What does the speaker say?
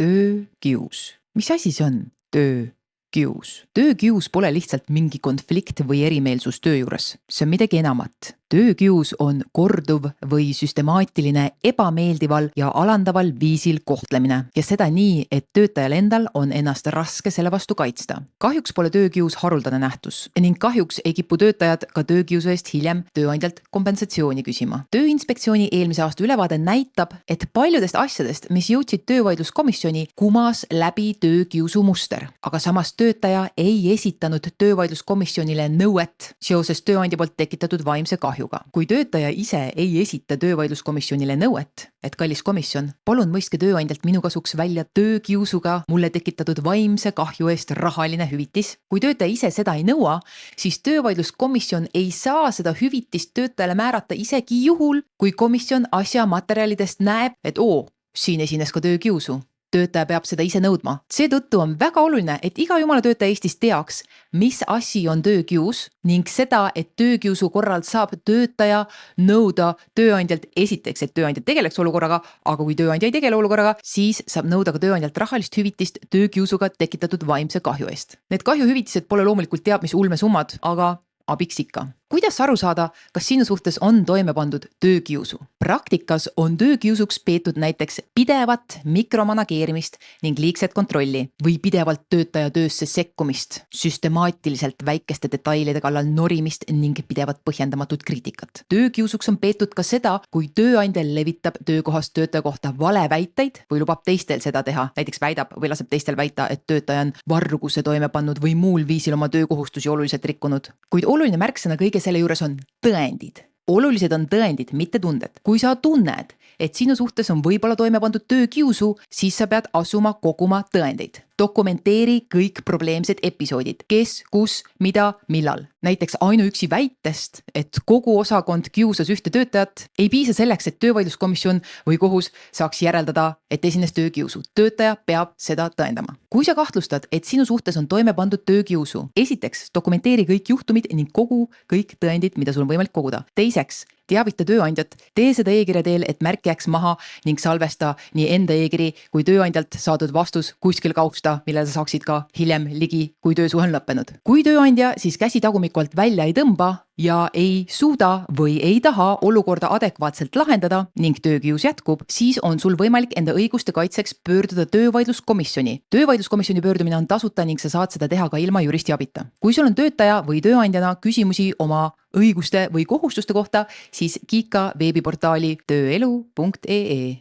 Töökius. Mis asi see on? Töökius. Töökius pole lihtsalt mingi konflikt või erimeelsus töö juures. See on midagi enamat. Töökius on korduv või süstemaatiline ebameeldival ja alandaval viisil kohtlemine ja seda nii, et töötajal endal on ennast raske selle vastu kaitsta. Kahjuks pole töökius haruldane nähtus ning kahjuks ei kipu töötajad ka töökiusu eest hiljem tööandjalt kompensatsiooni küsima. Tööinspektsiooni eelmise aasta ülevaade näitab, et paljudest asjadest, mis jõudsid töövaidluskomisjoni, kumas läbi töökiusu muster, aga samas töötaja ei esitanud töövaidluskomisjonile nõuet seoses tööandja poolt tekitatud vaimse kahjuga. Kui töötaja ise ei esita töövaidluskomisjonile nõuet, et kallis komisjon, palun mõistke tööandjalt minu kasuks välja töökiusuga mulle tekitatud vaimse kahju eest rahaline hüvitis. Kui töötaja ise seda ei nõua, siis töövaidluskomisjon ei saa seda hüvitist töötajale määrata isegi juhul, kui komisjon asja materjalidest näeb, et siin esines ka töökiusu. Töötaja peab seda ise nõudma. Seetõttu on väga oluline, et iga jumala töötaja Eestis teaks, mis asi on töökius ning seda, et töökiusu korral saab töötaja nõuda tööandjalt esiteks, et tööandja tegeleks olukorraga, aga kui tööandja ei tegele olukorraga, siis saab nõuda ka tööandjalt rahalist hüvitist töökiusuga tekitatud vaimse kahju eest. Need kahjuhüvitised pole loomulikult teab mis ulmesummad, aga abiks ikka. Kuidas aru saada, kas sinu suhtes on toime pandud töökiusu? Praktikas on töökiusuks peetud näiteks pidevat mikromanageerimist ning liigset kontrolli või pidevalt töötaja töösse sekkumist, süstemaatiliselt väikeste detailide kallal norimist ning pidevat põhjendamatut kriitikat. Töökiusuks on peetud ka seda, kui tööandja levitab töökohast töötaja kohta valeväiteid või lubab teistel seda teha, näiteks väidab või laseb teistel väita, et töötaja on varguse toime pannud või muul viisil oma töökohustusi oluliselt rikkunud. Kuid oluline märksõna kõige selle juures on tõendid. Olulised on tõendid, mitte tunded. Kui sa tunned, et sinu suhtes on võib-olla toime pandud töökiusu, siis sa pead asuma koguma tõendeid. Dokumenteeri kõik probleemsed episoodid, kes, kus, mida, millal. Näiteks ainuüksi väitest, et kogu osakond kiusas ühte töötajat, ei piisa selleks, et töövaidluskomisjon või kohus saaks järeldada, et esines töökiusu. Töötaja peab seda tõendama. Kui sa kahtlustad, et sinu suhtes on toime pandud töökiusu, esiteks dokumenteeri kõik juhtumid ning kogu kõik tõendid, mida sul on võimalik koguda. Teiseks, teavita tööandjat, tee seda e-kirja teel, et märk jääks maha ning salvesta nii enda e-kiri kui tööandjalt saadud vastus kuskil kausta, millele sa saaksid ka hiljem ligi, kui töösuhe on lõppenud. Kui tööandja siis käsi tagumikult välja ei tõmba ja ei suuda või ei taha olukorda adekvaatselt lahendada ning töökius jätkub, siis on sul võimalik enda õiguste kaitseks pöörduda töövaidluskomisjoni. Töövaidluskomisjoni pöördumine on tasuta ning sa saad seda teha ka ilma juristi abita. Kui sul on töötaja või tööandjana küsimusi oma õiguste või kohustuste kohta, siis kiika veebiportaali tööelu.ee.